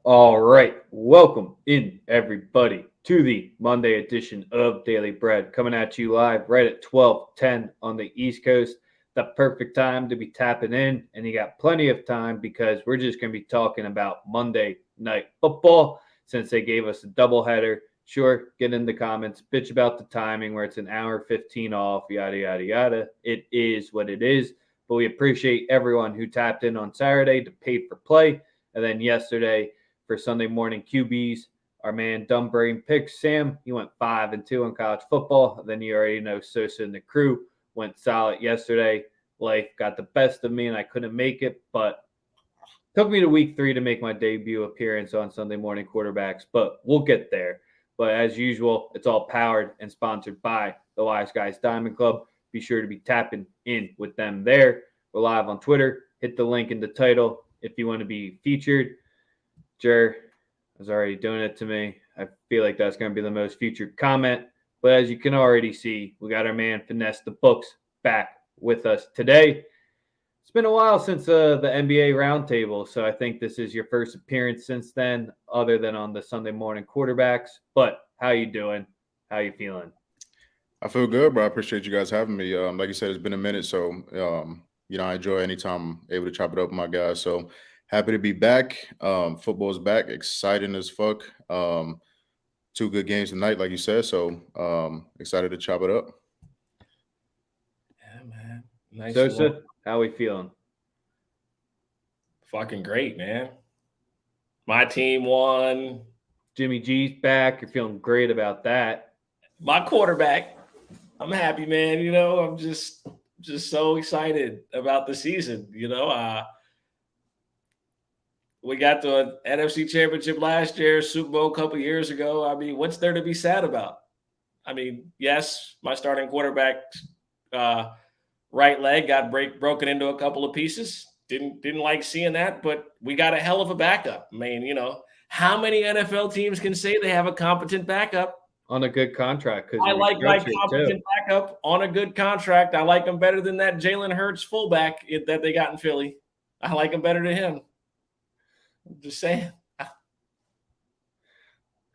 All right. Welcome in, everybody, to the Monday edition of Daily Bread, coming at you live right at 12:10 on the East Coast. The perfect time to be tapping in, and you got plenty of time because we're just going to be talking about Monday Night Football since they gave us a doubleheader. Sure, get in the comments, bitch about the timing where it's an hour 15 off, yada, yada, yada. It is what it is, but we appreciate everyone who tapped in on Saturday to pay for play, and then yesterday for Sunday morning QBs. Our man Dumb Brain picks Sam. He went 5-2 in college football. Then you already know Sosa and the crew went solid yesterday. Life got the best of me and I couldn't make it, but took me to week 3 to make my debut appearance on Sunday morning quarterbacks, but we'll get there. But as usual, it's all powered and sponsored by the Wise Guys Diamond Club. Be sure to be tapping in with them there. We're live on Twitter. Hit the link in the title if you want to be featured. Jer is already doing it to me. I feel like that's going to be the most featured comment. But as you can already see, we got our man Finesse the Books back with us today. It's been a while since the NBA roundtable, so I think this is your first appearance since then, other than on the Sunday morning quarterbacks. But how you doing? How you feeling? I feel good, bro. I appreciate you guys having me. Like you said, it's been a minute, so I enjoy anytime I'm able to chop it up with my guys. So happy to be back. Football's back, exciting as fuck. Two good games tonight, like you said. So excited to chop it up. Yeah, man. Nice. Sosa, how we feeling? Fucking great, man. My team won. Jimmy G's back. You're feeling great about that. My quarterback. I'm happy, man. I'm just so excited about the season. We got the NFC Championship last year, Super Bowl a couple years ago. I mean, what's there to be sad about? I mean, yes, my starting quarterback right leg got broken into a couple of pieces. Didn't like seeing that, but we got a hell of a backup. I mean, how many NFL teams can say they have a competent backup? On a good contract. I like my competent backup on a good contract. I like him better than that Jalen Hurts fullback that they got in Philly. I like him better than him. I'm just saying. I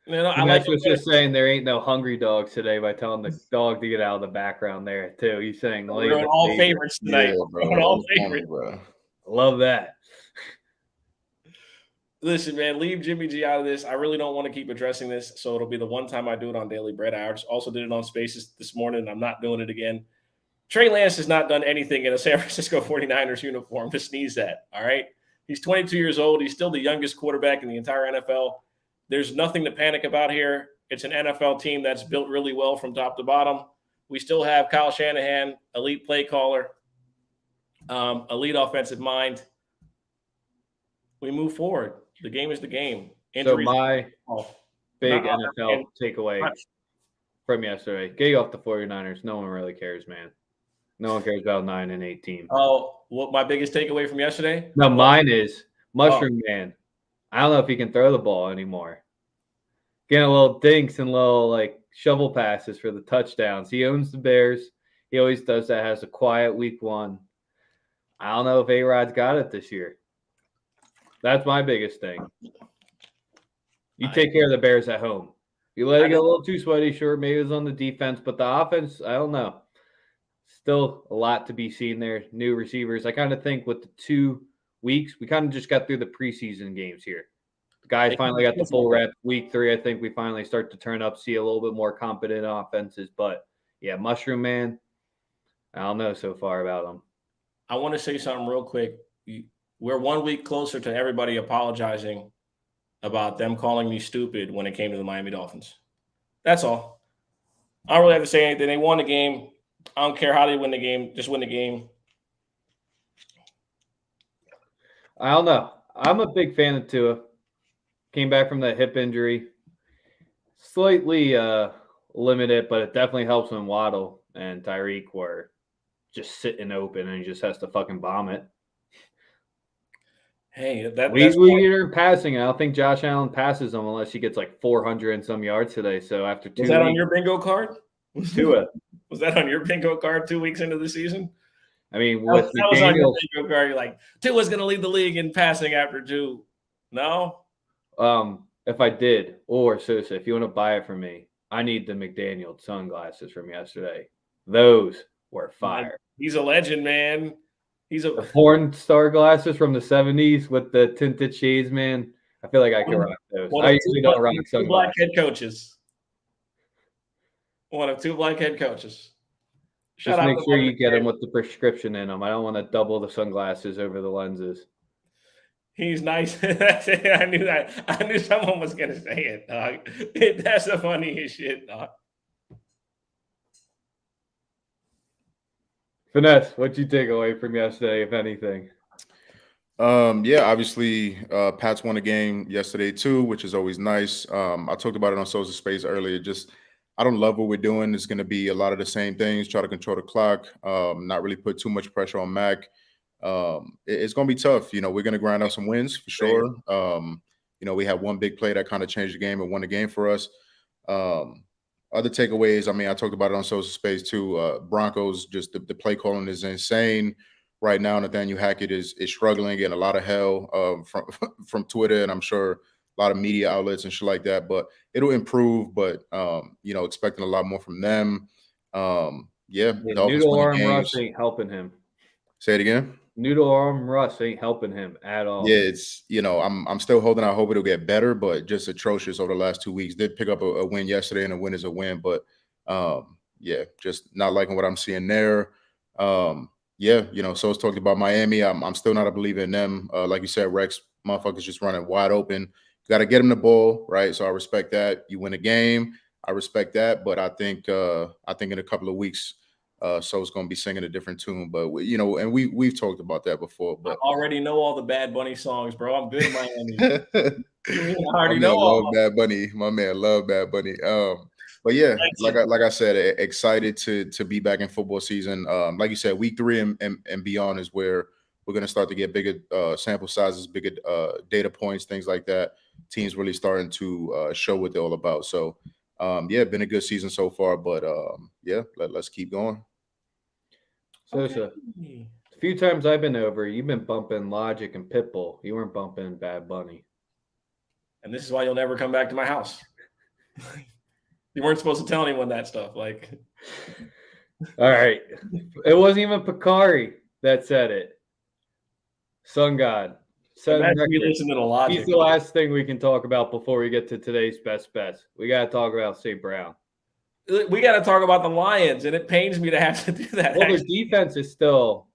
was just saying there ain't no hungry dogs today by telling the dog to get out of the background there too. He's saying we're all favorites tonight. Yeah, bro. We're all favorites, bro. Love that. Listen, man, leave Jimmy G out of this. I really don't want to keep addressing this, so it'll be the one time I do it on Daily Bread. I also did it on Spaces this morning, and I'm not doing it again. Trey Lance has not done anything in a San Francisco 49ers uniform to sneeze at, all right? He's 22 years old. He's still the youngest quarterback in the entire NFL. There's nothing to panic about here. It's an NFL team that's built really well from top to bottom. We still have Kyle Shanahan, elite play caller, elite offensive mind. We move forward. The game is the game. Injuries, so my big NFL takeaway from yesterday, get you off the 49ers. No one really cares, man. No one cares about 9-8 team. Oh, what my biggest takeaway from yesterday? No, mine is Mushroom Man. I don't know if he can throw the ball anymore. Getting a little dinks and little shovel passes for the touchdowns. He owns the Bears. He always does that. Has a quiet week 1. I don't know if A-Rod's got it this year. That's my biggest thing. You take care of the Bears at home. You let it get a little too sweaty, sure, maybe it was on the defense, but the offense, I don't know. Still a lot to be seen there. New receivers. I kind of think with the 2 weeks, we kind of just got through the preseason games here. The guys finally got the full rep. Week 3, I think we finally start to turn up, see a little bit more competent offenses. But, yeah, Mushroom Man, I don't know so far about him. I want to say something real quick. We're 1 week closer to everybody apologizing about them calling me stupid when it came to the Miami Dolphins. That's all. I don't really have to say anything. They won the game. I don't care how they win the game. Just win the game. I don't know. I'm a big fan of Tua. Came back from that hip injury. Slightly limited, but it definitely helps when Waddle and Tyreek were just sitting open and he just has to fucking bomb it. Hey, we are passing. I don't think Josh Allen passes him unless he gets 400 and some yards today. So after 2 weeks. Was that on your bingo card? Tua. Was that on your bingo card 2 weeks into the season? I mean, that was on your bingo card. You're like, Tua's going to lead the league in passing after 2. No? If I did, or Sosa, if you want to buy it from me, I need the McDaniel sunglasses from yesterday. Those were fire. He's a legend, man. He's a The porn star glasses from the 70s with the tinted shades, man. I feel like I could rock those. I usually don't rock two black sunglasses. head coaches. One of two black head coaches. Just make sure you get them with the prescription in them. I don't want to double the sunglasses over the lenses. He's nice. I knew that. I knew someone was gonna say it, dog. That's the funniest shit, dog. Finesse, what'd you take away from yesterday, if anything? Yeah, obviously, Pats won a game yesterday too, which is always nice. I talked about it on Sosa Space earlier. Just, I don't love what we're doing. It's going to be a lot of the same things. Try to control the clock. Not really put too much pressure on Mac. It's going to be tough. You know, we're going to grind out some wins for sure. You know, we had one big play that kind of changed the game and won the game for us. Other takeaways, I mean, I talked about it on Social Space too. Broncos, just the play calling is insane right now. Nathaniel Hackett is struggling, getting a lot of hell from Twitter, and I'm sure a lot of media outlets and shit like that. But it'll improve. But you know, expecting a lot more from them. Yeah, Noodle arm Russ ain't helping him. Say it again. Noodle arm Russ ain't helping him at all. Yeah, it's, you know, I'm still holding out hope it'll get better, but just atrocious over the last 2 weeks. Did pick up a win yesterday, and a win is a win, but yeah, just not liking what I'm seeing there. Yeah, you know, so it's talked about Miami. I'm still not a believer in them. Like you said, Rex, motherfuckers just running wide open. Got to get him the ball, right? So I respect that. You win a game, I respect that, but I think in a couple of weeks, so it's going to be singing a different tune, but you know, and we've talked about that before. But I already know all the Bad Bunny songs, bro. I'm good, Miami. I already know all. Love Bad Bunny. My man love Bad Bunny. But yeah, like I said, excited to be back in football season. Like you said, week 3 and beyond is where we're going to start to get bigger sample sizes, bigger data points, things like that. Teams really starting to show what they're all about. So yeah, been a good season so far, but yeah, let's keep going. Sosa, a few times I've been over, you've been bumping Logic and Pitbull. You weren't bumping Bad Bunny. And this is why you'll never come back to my house. You weren't supposed to tell anyone that stuff. Like, all right. It wasn't even Picari that said it. Sun God. He's the last thing we can talk about before we get to today's best bets. We got to talk about St. Brown. We got to talk about the Lions, and it pains me to have to do that. Well, their defense is still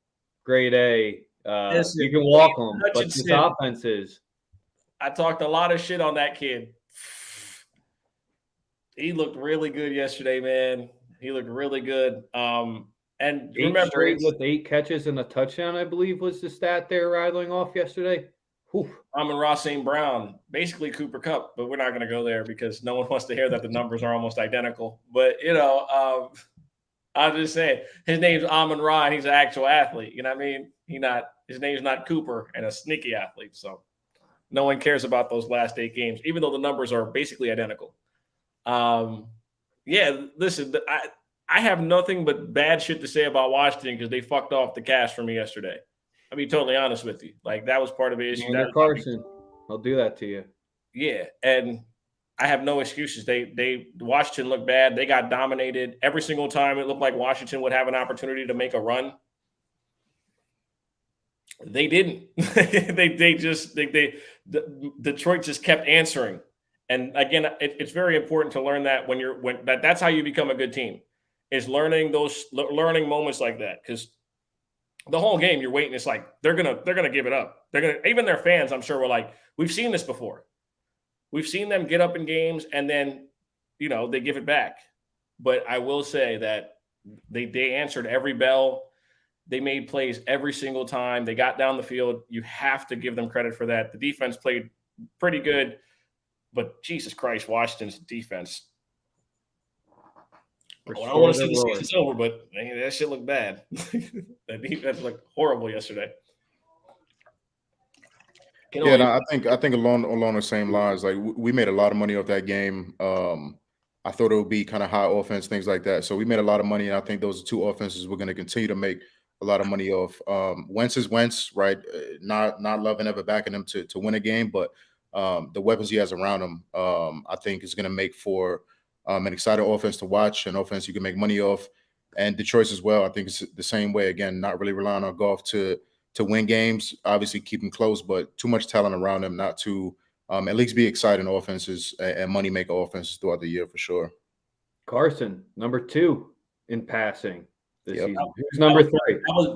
grade A. You can walk them, but this offense is. I talked a lot of shit on that kid. He looked really good yesterday, man. He looked really good. And remember, with 8 catches and a touchdown, I believe, was the stat they were rattling off yesterday. Amon-Ra St. Brown, basically Cooper Kupp, but we're not going to go there because no one wants to hear that the numbers are almost identical. But, you know, I'll just say his name's Amon-Ra, and he's an actual athlete. You know what I mean? His name's not Cooper and a sneaky athlete. So no one cares about those last 8 games, even though the numbers are basically identical. Yeah, listen, I have nothing but bad shit to say about Washington because they fucked off the cash for me yesterday. I'll be totally honest with you. Like, that was part of the issue. Carson, I'll do that to you. Yeah, and I have no excuses. Washington looked bad. They got dominated every single time. It looked like Washington would have an opportunity to make a run. They didn't. Detroit just kept answering. And again, it's very important to learn that that's how you become a good team, is learning moments like that. Because the whole game you're waiting, it's like they're gonna give it up. Even their fans, I'm sure, were like, we've seen this before. We've seen them get up in games and then, you know, they give it back. But I will say that they answered every bell. They made plays every single time. They got down the field. You have to give them credit for that. The defense played pretty good, but Jesus Christ, Washington's defense. I don't want to see the season's over, but man, that shit looked bad. That defense looked horrible yesterday. Yeah, no, I think along the same lines, like we made a lot of money off that game. I thought it would be kind of high offense, things like that. So we made a lot of money, and I think those are 2 offenses we're going to continue to make a lot of money off. Wentz is Wentz, right? Not loving ever backing him to win a game, but the weapons he has around him, I think is going to make for an exciting offense to watch, an offense you can make money off. And Detroit's as well, I think it's the same way. Again, not really relying on Goff to win games, obviously keep them close, but too much talent around them not to at least be exciting offenses and money maker offenses throughout the year for sure. Carson, number 2 in passing this Yep. season. Who's number 3?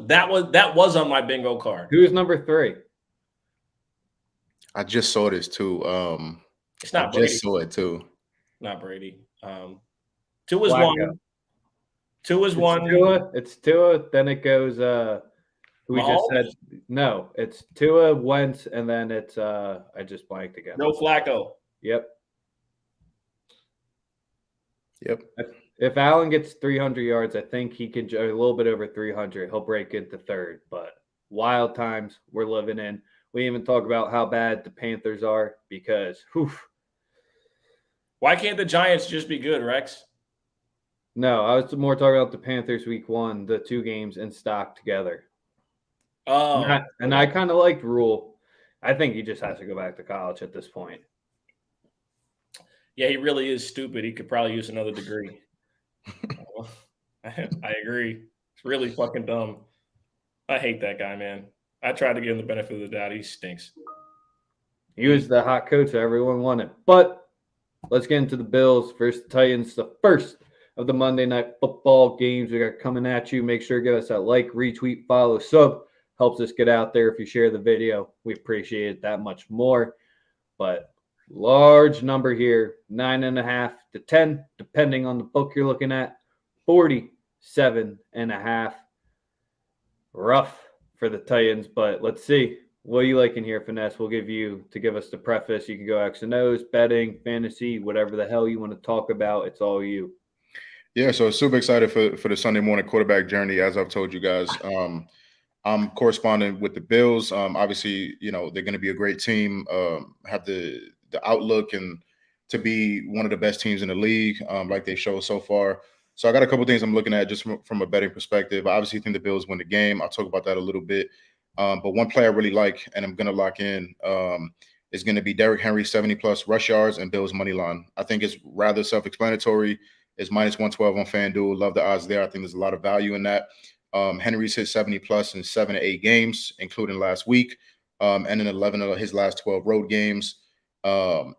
That was on my bingo card. Who's number 3? I just saw this too. It's not I Brady. just saw it too. Not Brady. 2 is Flacco. 1. 2 is 1. It's Tua. Then it goes. Who we just said? No, it's Tua, Wentz, and then it's. I just blanked again. No Flacco. Yep. Yep. If Allen gets 300 yards, I think he can a little bit over 300. He'll break into third. But wild times we're living in. We even talk about how bad the Panthers are because, whew. Why can't the Giants just be good, Rex? No, I was more talking about the Panthers week 1, the 2 games in stock together. Oh. And I kind of liked Rule. I think he just has to go back to college at this point. Yeah, he really is stupid. He could probably use another degree. I agree. It's really fucking dumb. I hate that guy, man. I tried to give him the benefit of the doubt. He stinks. He was the hot coach that everyone wanted. But let's get into the Bills versus the Titans, the first of the Monday Night Football games we got coming at you. Make sure to give us that like, retweet, follow, sub. Helps us get out there. If you share the video, we appreciate it that much more. But large number here, 9.5 to 10, depending on the book you're looking at. 47.5. Rough for the Titans, but let's see. What are you liking here, Finesse? We'll give you to give us the preface. You can go X and O's, betting, fantasy, whatever the hell you want to talk about. It's all you. Yeah, so super excited for the Sunday morning quarterback journey. As I've told you guys, I'm corresponding with the Bills. Obviously, they're going to be a great team. Have the outlook and to be one of the best teams in the league, like they showed so far. So I got a couple things I'm looking at just from a betting perspective. I obviously think the Bills win the game. I'll talk about that a little bit. But one play I really like, and I'm going to lock in, is going to be Derrick Henry 70+ rush yards and Bills money line. I think it's rather self-explanatory. It's -112 on FanDuel. Love the odds there. I think there's a lot of value in that. Henry's hit 70+ in 7 to 8 games, including last week, and in 11 of his last 12 road games.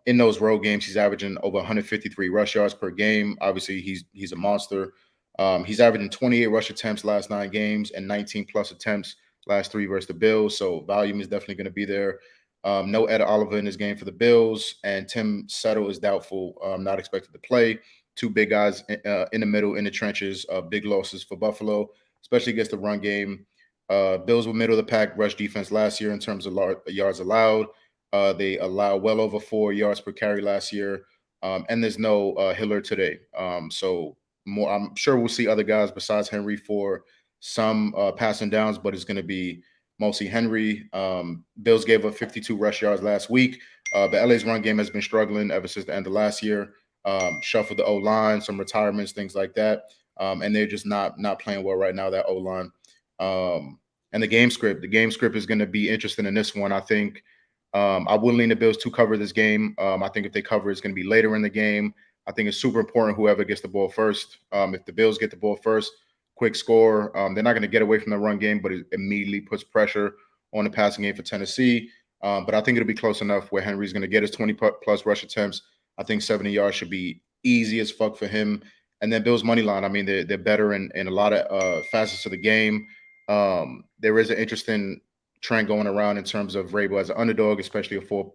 In those road games, he's averaging over 153 rush yards per game. Obviously, he's a monster. He's averaging 28 rush attempts last 9 games and 19+ attempts last 3 versus the Bills. So volume is definitely going to be there. No Ed Oliver in this game for the Bills, and Tim Settle is doubtful, not expected to play. 2 big guys in the middle, in the trenches, big losses for Buffalo, especially against the run game. Bills were middle of the pack rush defense last year in terms of yards allowed. They allow well over 4 yards per carry last year, and there's no Hiller today. So more, I'm sure we'll see other guys besides Henry for some passing downs, but it's going to be mostly Henry. Bills gave up 52 rush yards last week. But LA's run game has been struggling ever since the end of last year. Shuffled the O-line, some retirements, things like that. And they're just not playing well right now, that O-line. And the game script is going to be interesting in this one. I think I would lean the Bills to cover this game. I think if they cover, it's going to be later in the game. I think it's super important whoever gets the ball first. If the Bills get the ball first, quick score. They're not going to get away from the run game, but it immediately puts pressure on the passing game for Tennessee. But I think it'll be close enough where Henry's going to get his 20+ rush attempts. I think 70 yards should be easy as fuck for him. And then Bills money line. I mean, they're better in a lot of facets of the game. There is an interesting trend going around in terms of Vrabel as an underdog, especially at 4+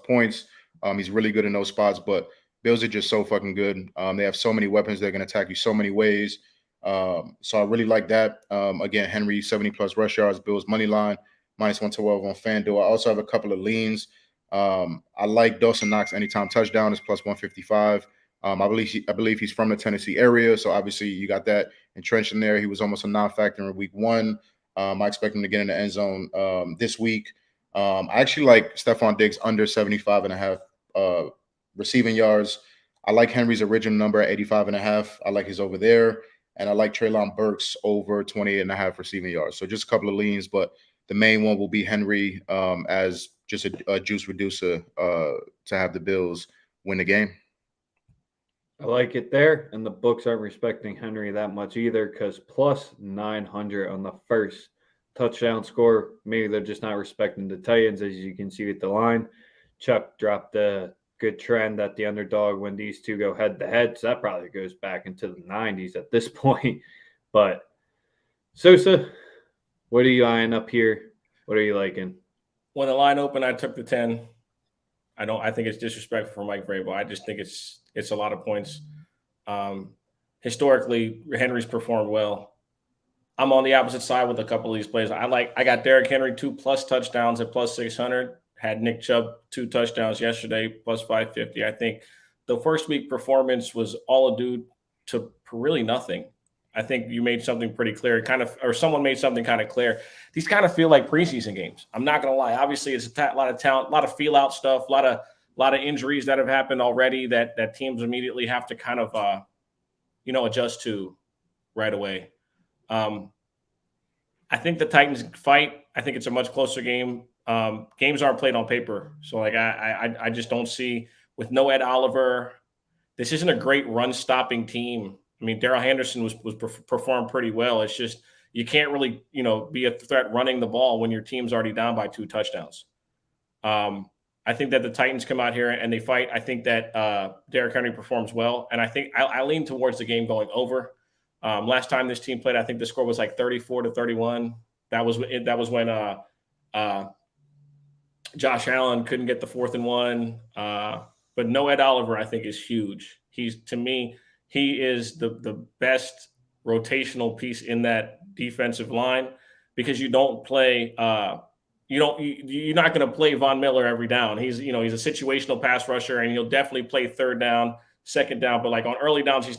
points. He's really good in those spots, but Bills are just so fucking good. They have so many weapons. They're going to attack you so many ways. So I really like that. Again, Henry 70+ rush yards, Bills money line, -112 on FanDuel. I also have a couple of leans. I like Dawson Knox anytime touchdown is +155. I believe he's from the Tennessee area, so obviously you got that entrenched in there. He was almost a non-factor in week 1. I expect him to get in the end zone this week. I actually like Stephon Diggs under 75.5 receiving yards. I like Henry's original number at 85.5. I like his over there. And I like Treylon Burks over 28.5 receiving yards. So just a couple of leans, but the main one will be Henry as just a juice reducer to have the Bills win the game. I like it there, and the books aren't respecting Henry that much either because plus 900 on the first touchdown score. Maybe they're just not respecting the Titans, as you can see with the line. Chuck dropped a good trend at the underdog when these two go head to head, so that probably goes back into the 90s at this point. But Sosa, what are you eyeing up here? What are you liking? When the line opened, I took the 10. I think it's disrespectful for Mike Vrabel. I just think it's a lot of points. Historically, Henry's performed well. I'm on the opposite side with a couple of these plays. I got Derrick Henry 2+ touchdowns at plus 600. Had Nick Chubb 2 touchdowns yesterday, plus 550. I think the first week performance was all due to really nothing. I think you made something pretty clear, or someone made something kind of clear. These kind of feel like preseason games. I'm not going to lie. Obviously, it's a lot of talent, a lot of feel out stuff, a lot of injuries that have happened already that teams immediately have to kind of, adjust to right away. I think the Titans fight. I think it's a much closer game. Games aren't played on paper, so I just don't see with no Ed Oliver. This isn't a great run stopping team. I mean, Darrell Henderson was performed pretty well. It's just you can't really, be a threat running the ball when your team's already down by 2 touchdowns. I think that the Titans come out here and they fight. I think that Derrick Henry performs well, and I think I lean towards the game going over. Last time this team played, I think the score was like 34-31. That was when Josh Allen couldn't get the 4th and 1. But no Ed Oliver, I think, is huge. To me, he is the best rotational piece in that defensive line because you don't play you're not going to play Von Miller every down. He's a situational pass rusher, and he'll definitely play 3rd down, 2nd down, but like on early downs, he's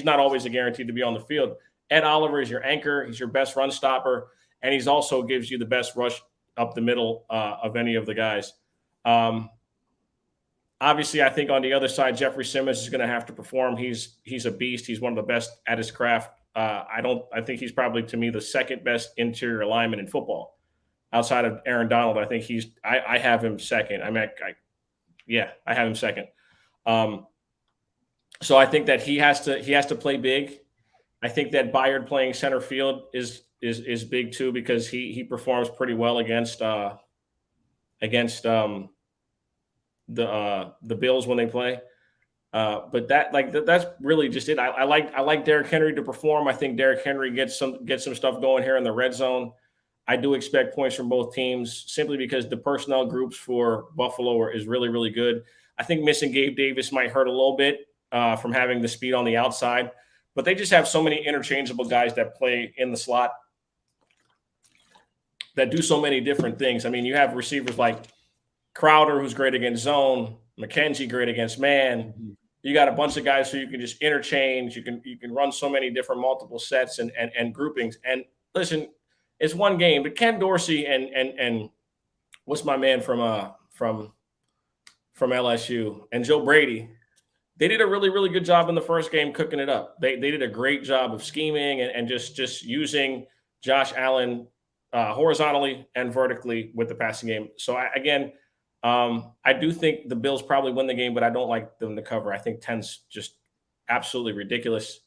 not always a guaranteed to be on the field. Ed Oliver is your anchor. He's your best run stopper, and he's also gives you the best rush up the middle of any of the guys. Obviously, I think on the other side, Jeffrey Simmons is going to have to perform. He's a beast. He's one of the best at his craft. I think he's probably, to me, the 2nd best interior lineman in football outside of Aaron Donald. I think I have him 2nd. I have him 2nd. So I think that he has to play big. I think that Byard playing center field is big too because he performs pretty well against the Bills when they play. But that's really just it. I like Derrick Henry to perform. I think Derrick Henry gets some stuff going here in the red zone. I do expect points from both teams simply because the personnel groups for Buffalo is really, really good. I think missing Gabe Davis might hurt a little bit from having the speed on the outside, but they just have so many interchangeable guys that play in the slot that do so many different things. I mean, you have receivers like Crowder, who's great against zone, McKenzie great against man. Mm-hmm. You got a bunch of guys who you can just interchange. You can run so many different multiple sets and groupings. And listen, it's one game, but Ken Dorsey and what's my man from LSU and Joe Brady, they did a really, really good job in the first game cooking it up. They did a great job of scheming and just using Josh Allen horizontally and vertically with the passing game. So I do think the Bills probably win the game, but I don't like them to cover. I think 10's just absolutely ridiculous.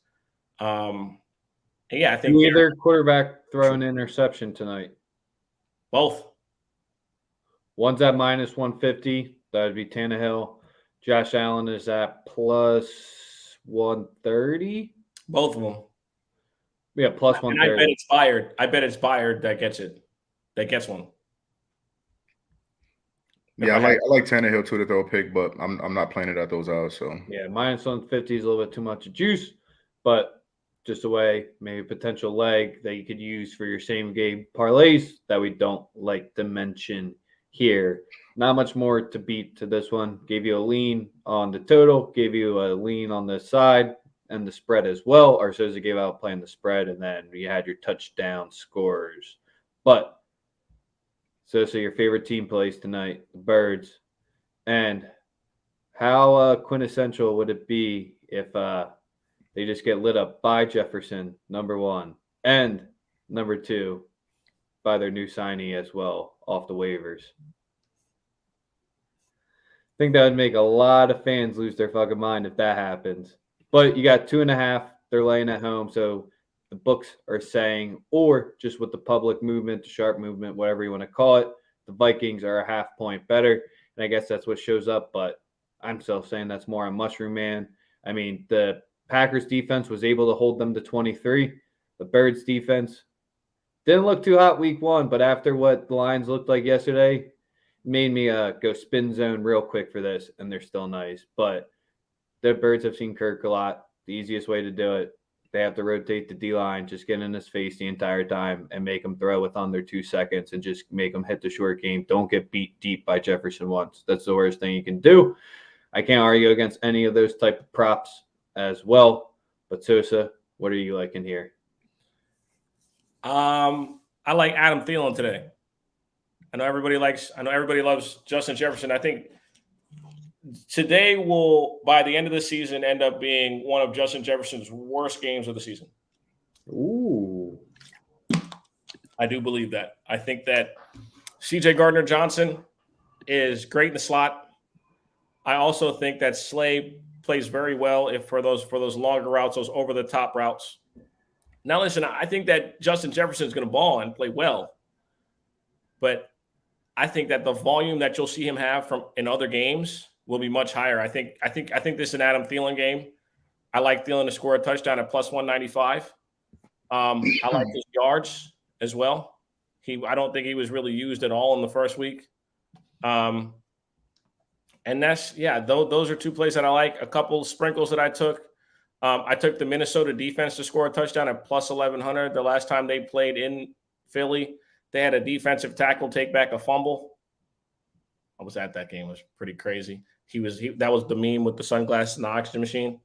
I think either quarterback throw an interception tonight. Both. One's at minus 150. That would be Tannehill. Josh Allen is at plus 130. Both of them. Yeah, plus 130. I bet it's Byard that gets it. That gets one. Yeah, I like Tannehill too to throw a pick, but I'm not playing it at those odds. So yeah, minus 150 is a little bit too much juice, but just a way, maybe a potential leg that you could use for your same game parlays that we don't like to mention here. Not much more to beat to this one. Gave you a lean on the total, gave you a lean on the side and the spread as well. Or Sosa gave out playing the spread, and then you had your touchdown scores. But Sosa, your favorite team plays tonight, the Birds. And how quintessential would it be if they just get lit up by Jefferson, number 1, and number 2, by their new signee as well, off the waivers? think that would make a lot of fans lose their fucking mind if that happens. But you got 2.5. They're laying at home, so the books are saying, or just with the public movement, the sharp movement, whatever you want to call it, the Vikings are a half point better. And I guess that's what shows up. But I'm still saying that's more on Mushroom Man. I mean, the Packers defense was able to hold them to 23. The Birds defense didn't look too hot week 1, but after what the Lions looked like yesterday, made me go spin zone real quick for this, and they're still nice. But the Birds have seen Kirk a lot. The easiest way to do it, they have to rotate the D-line, just get in his face the entire time and make him throw with under 2 seconds and just make him hit the short game. Don't get beat deep by Jefferson once. That's the worst thing you can do. I can't argue against any of those type of props as well. But Sosa, what are you liking here? I like Adam Thielen today. I know everybody loves Justin Jefferson. I think today will, by the end of the season, end up being one of Justin Jefferson's worst games of the season. Ooh. I do believe that. I think that C.J. Gardner-Johnson is great in the slot. I also think that Slay plays very well for those longer routes, those over-the-top routes. Now, listen, I think that Justin Jefferson is going to ball and play well, but I think that the volume that you'll see him have in other games will be much higher. I think this is an Adam Thielen game. I like Thielen to score a touchdown at plus 195. I like his yards as well. I don't think he was really used at all in the first week. And those are two plays that I like. A couple sprinkles that I took. I took the Minnesota defense to score a touchdown at plus 1,100. The last time they played in Philly, they had a defensive tackle take back a fumble. I was at that game. It was pretty crazy. That was the meme with the sunglasses and the oxygen machine.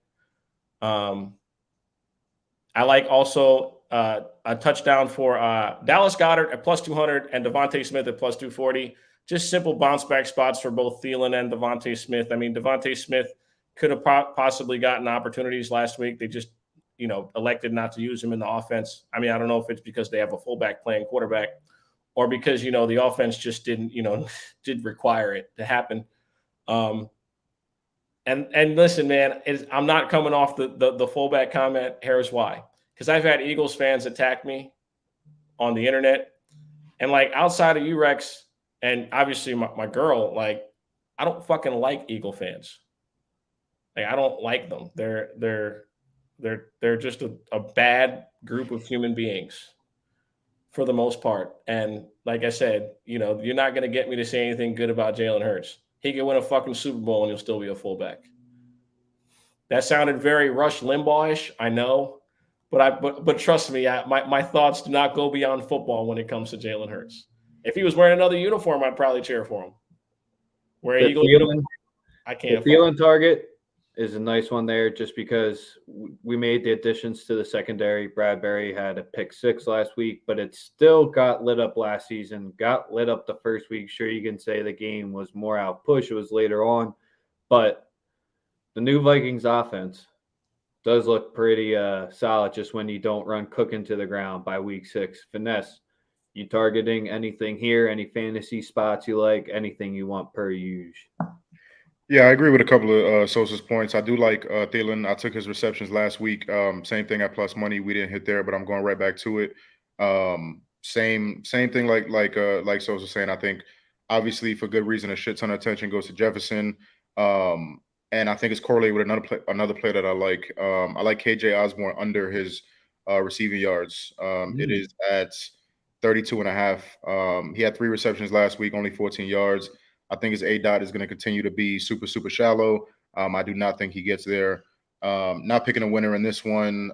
I like also a touchdown for Dallas Goedert at plus 200 and Devontae Smith at plus 240. Just simple bounce back spots for both Thielen and Devontae Smith. I mean, Devontae Smith could have possibly gotten opportunities last week. They just, elected not to use him in the offense. I mean, I don't know if it's because they have a fullback playing quarterback or because, the offense just didn't require it to happen. And listen, man, I'm not coming off the fullback comment. Here's why. Because I've had Eagles fans attack me on the internet. And outside of you, Rex, and obviously my girl, I don't fucking like Eagle fans. I don't like them. They're just a bad group of human beings for the most part. And like I said, you're not going to get me to say anything good about Jalen Hurts. He can win a fucking Super Bowl and he'll still be a fullback. That sounded very Rush Limbaugh-ish, I know, but trust me, my thoughts do not go beyond football when it comes to Jalen Hurts. If he was wearing another uniform, I'd probably cheer for him. Wearing Eagle uniform, I can't. The Thielen target is a nice one there just because we made the additions to the secondary. Bradbury had a pick 6 last week, but it still got lit up last season, got lit up the first week. Sure, you can say the game was more out push. It was later on, but the new Vikings offense does look pretty solid just when you don't run Cook into the ground by week 6. Finesse, you targeting anything here, any fantasy spots you like, anything you want per use? Yeah, I agree with a couple of Sosa's points. I do like Thielen. I took his receptions last week. Same thing at plus money. We didn't hit there, but I'm going right back to it. Same thing like Sosa saying. I think obviously for good reason a shit ton of attention goes to Jefferson. And I think it's correlated with another play that I like. I like KJ Osborne under his receiving yards. It is at 32.5. He had 3 receptions last week, only 14 yards. I think his A-dot is going to continue to be super, super shallow. I do not think he gets there. Not picking a winner in this one.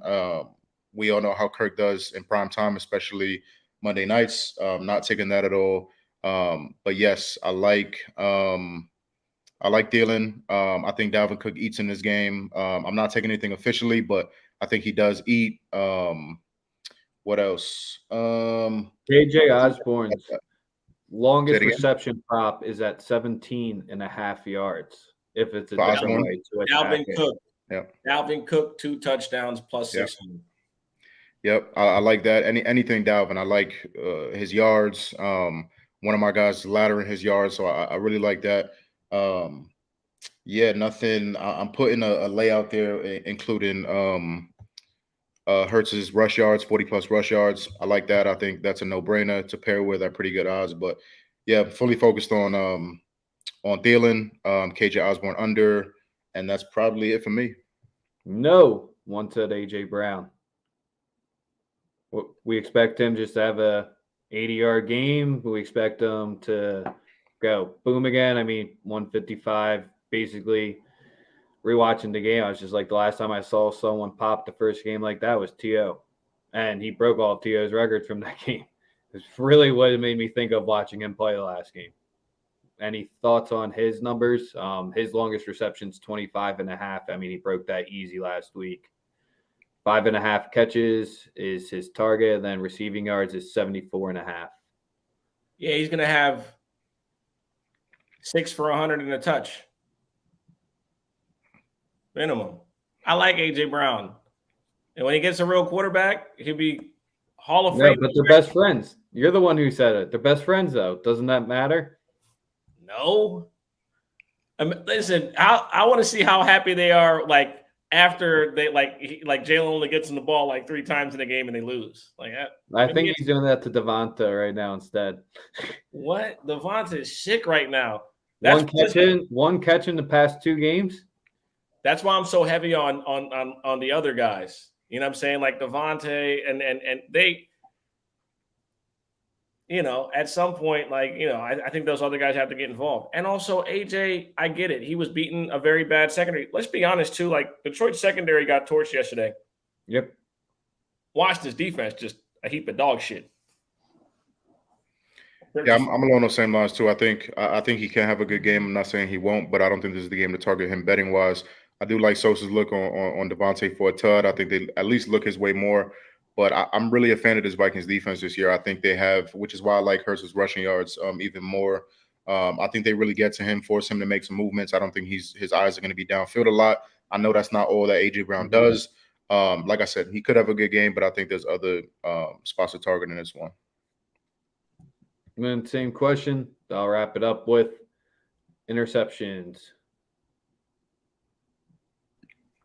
We all know how Kirk does in prime time, especially Monday nights. Not taking that at all. But yes, I like Thielen. I think Dalvin Cook eats in this game. I'm not taking anything officially, but I think he does eat. What else? KJ Osborne's longest reception prop is at 17.5 yards. If it's a different way to Dalvin Cook. Yep. Dalvin Cook, 2 touchdowns plus 600. Yep. I like that. Anything Dalvin. I like his yards. One of my guys is laddering his yards, so I really like that. Yeah, nothing. I'm putting a layout there, including Hertz's rush yards, 40 plus rush yards. I like that. I think that's a no brainer to pair with at pretty good odds. But yeah, fully focused on Thielen, KJ Osborne under, and that's probably it for me. No, one said AJ Brown. We expect him just to have a 80-yard game. We expect him to go boom again. I mean, 155. Basically, rewatching the game, I was just like, the last time I saw someone pop the first game like that was T.O. And he broke all of T.O.'s records from that game. It's really what it made me think of watching him play the last game. Any thoughts on his numbers? His longest reception's 25 and a half. I mean, he broke that easy last week. 5.5 catches is his target. Then receiving yards is 74 and a half. Yeah, he's going to have 6 for 100 and a touch. Minimum. I like AJ Brown. And when he gets a real quarterback, he'll be Hall of Fame. Yeah, but they're best friends. You're the one who said it. They're best friends, though. Doesn't that matter? No. Listen, I want to see how happy they are, like, after they like Jalen only gets in the ball like 3 times in a game and they lose. Like that. I think he's doing that to Devonta right now instead. What? Devonta is sick right now. One catch in the past 2 games. That's why I'm so heavy on the other guys. You know what I'm saying? Like Devonta and they, you know, at some point, like, you know, I think those other guys have to get involved. And also AJ, I get it. He was beating a very bad secondary. Let's be honest too, like Detroit's secondary got torched yesterday. Yep. Washington's defense just a heap of dog shit. Yeah, I'm along those same lines too. I think he can have a good game. I'm not saying he won't, but I don't think this is the game to target him betting wise. I do like Sosa's look on Devontae for a tud. I think they at least look his way more. But I'm really a fan of this Vikings defense this year. I think they have, which is why I like Hurst's rushing yards even more. I think they really get to him, force him to make some movements. I don't think his eyes are going to be downfield a lot. I know that's not all that AJ Brown does. Like I said, he could have a good game, but I think there's other spots to target in this one. And then same question. I'll wrap it up with interceptions.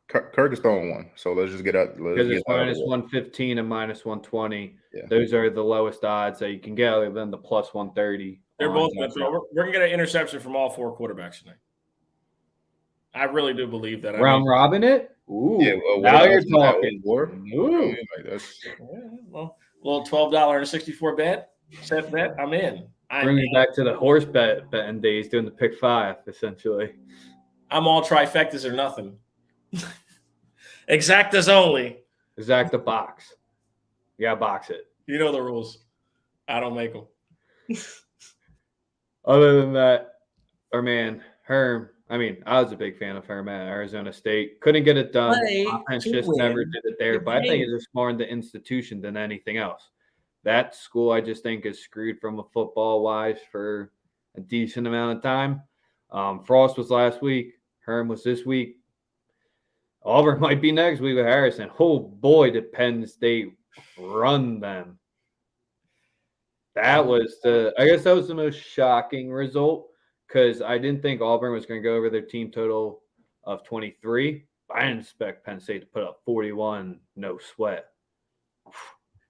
Kirk is throwing one, so let's just get out. Because it's minus 115 and minus 120. Yeah. Those are the lowest odds that you can get, other than the plus 130. They're both going to throw. We're going to get an interception from all 4 quarterbacks tonight. I really do believe that. Round robin it? Ooh. Yeah, now you're talking. Ooh. Well, little $12.64 bet. Set bet. I'm in. Bring me back to the horse betting days, doing the pick 5, essentially. I'm all trifectas or nothing. Exactas only. Exacta box. Yeah, box it. You know the rules. I don't make them. Other than that, our man, Herm. I mean, I was a big fan of Herm at Arizona State. Couldn't get it done. Offense just never did it there. But I think it's more in the institution than anything else. That school, I just think, is screwed from a football-wise for a decent amount of time. Frost was last week. Herm was this week. Auburn might be next week with Harrison. Oh, boy, did Penn State run them. I guess that was the most shocking result, because I didn't think Auburn was going to go over their team total of 23. I didn't expect Penn State to put up 41, no sweat.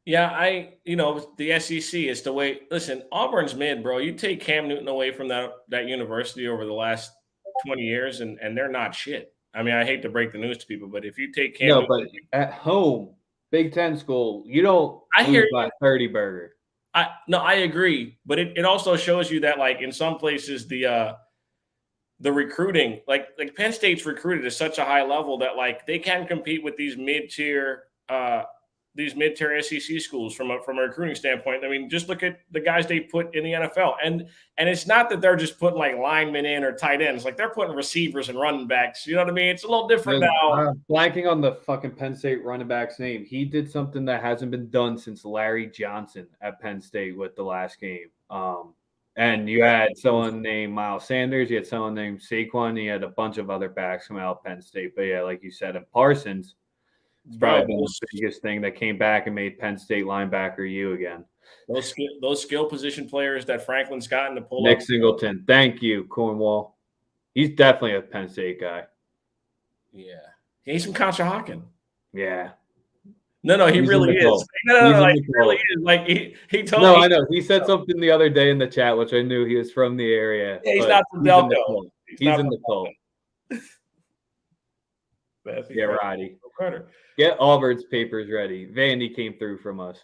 Yeah, the SEC is the way. Listen, Auburn's mid, bro. You take Cam Newton away from that university over the last 20 years, and they're not shit. I mean, I hate to break the news to people, but if you take Cam Newton, but at home, Big Ten school, you don't lose by 30 burger. I agree, but it also shows you that, like, in some places the recruiting, like Penn State's recruited at such a high level that, like, they can compete with these mid-tier SEC schools from a recruiting standpoint. I mean, just look at the guys they put in the NFL, and it's not that they're just putting like linemen in or tight ends. Like, they're putting receivers and running backs. You know what I mean? It's a little different now. I'm blanking on the fucking Penn State running back's name. He did something that hasn't been done since Larry Johnson at Penn State with the last game. And you had someone named Miles Sanders. You had someone named Saquon. You had a bunch of other backs coming out of Penn State. But yeah, like you said, and Parsons. It's probably been the biggest thing that came back and made Penn State linebacker you again. Those skill position players that Franklin's gotten to pull Nick up. Singleton. Thank you, Cornwall. He's definitely a Penn State guy. Yeah. He's from Conshohocken. Yeah. No, he He's really in the is. cult. No, He's in like the he really cult. is. Like he told No, me. I know. He said something the other day in the chat, which I knew he was from the area. Yeah, he's but not from he's in the Delco. cult. He's He's not in from the cult. That's Get incredible. Roddy. Carter. Get Auburn's papers ready. Vandy came through from us.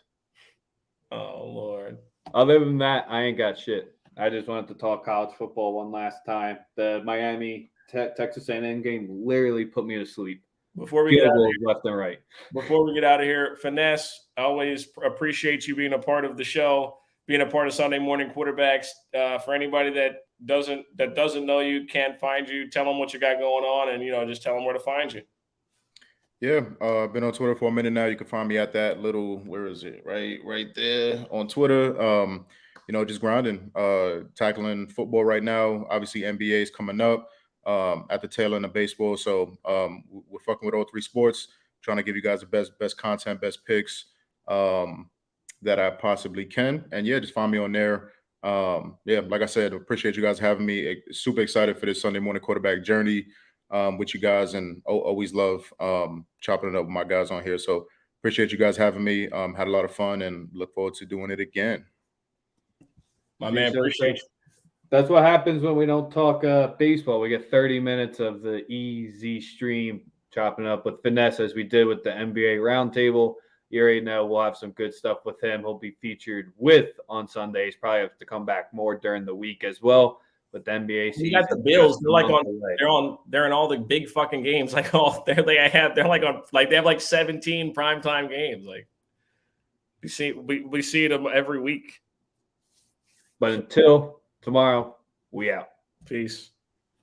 Oh Lord. Other than that, I ain't got shit. I just wanted to talk college football one last time. The Miami Texas A&M game literally put me to sleep. Before we get Field out of goals here, left and right. before we get out of here, Finesse, I always appreciate you being a part of the show, being a part of Sunday Morning Quarterbacks. For anybody that doesn't know you, can't find you, tell them what you got going on, and just tell them where to find you. Yeah, I've been on Twitter for a minute now. You can find me at that little, where is it? Right there on Twitter. Just grinding, tackling football right now. Obviously, NBA is coming up at the tail end of baseball. So we're fucking with all three sports, trying to give you guys the best content, best picks that I possibly can. And yeah, just find me on there. Like I said, appreciate you guys having me. Super excited for this Sunday morning quarterback journey with you guys, and always love chopping it up with my guys on here. So appreciate you guys having me. Had a lot of fun and look forward to doing it again. My man, appreciate you. That's what happens when we don't talk baseball. We get 30 minutes of the easy stream chopping up with Finesse as we did with the NBA roundtable. You already know we'll have some good stuff with him. He'll be featured on Sundays. Probably have to come back more during the week as well. With the NBA season, you got the Bills. They're in all the big fucking games. Like they have like 17 primetime games. Like we see them every week. But until tomorrow, we out. Peace.